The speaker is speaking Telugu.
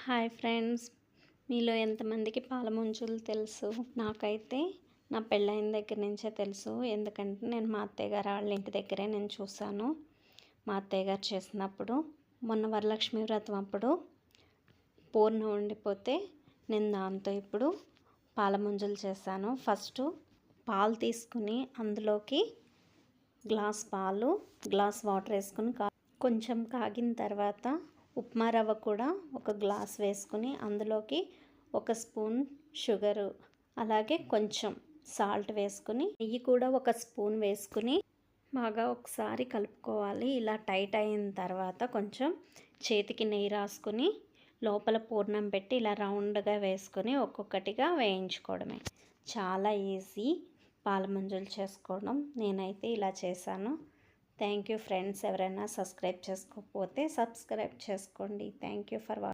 హాయ్ ఫ్రెండ్స్, మీలో ఎంతమందికి పాల ముంజులు తెలుసు? నాకైతే నా పెళ్ళైన దగ్గర నుంచే తెలుసు. ఎందుకంటే నేను మా అత్తయ్య గారు వాళ్ళ ఇంటి దగ్గరే నేను చూశాను. మా అత్తయ్య గారు చేసినప్పుడు మొన్న వరలక్ష్మి వ్రతం అప్పుడు పూర్ణం ఉండిపోతే నేను దాంతో ఇప్పుడు పాల ముంజులు చేశాను. ఫస్ట్ పాలు తీసుకుని అందులోకి గ్లాస్ పాలు, గ్లాస్ వాటర్ వేసుకుని కొంచెం కాగిన తర్వాత ఉప్మా రవ్వ కూడా ఒక గ్లాస్ వేసుకుని అందులోకి ఒక స్పూన్ షుగరు, అలాగే కొంచెం సాల్ట్ వేసుకుని నెయ్యి కూడా ఒక స్పూన్ వేసుకుని బాగా ఒకసారి కలుపుకోవాలి. ఇలా టైట్ అయిన తర్వాత కొంచెం చేతికి నెయ్యి రాసుకుని లోపల పూర్ణం పెట్టి ఇలా రౌండ్గా వేసుకొని ఒక్కొక్కటిగా వేయించుకోవడమే. చాలా ఈజీ పాల ముంజులు చేసుకోవడం. నేనైతే ఇలా చేశాను. Thank you friends. ఎవరైనా సబ్స్క్రైబ్ చేసుకోకపోతే సబ్స్క్రైబ్ చేసుకోండి. Thank you for watching.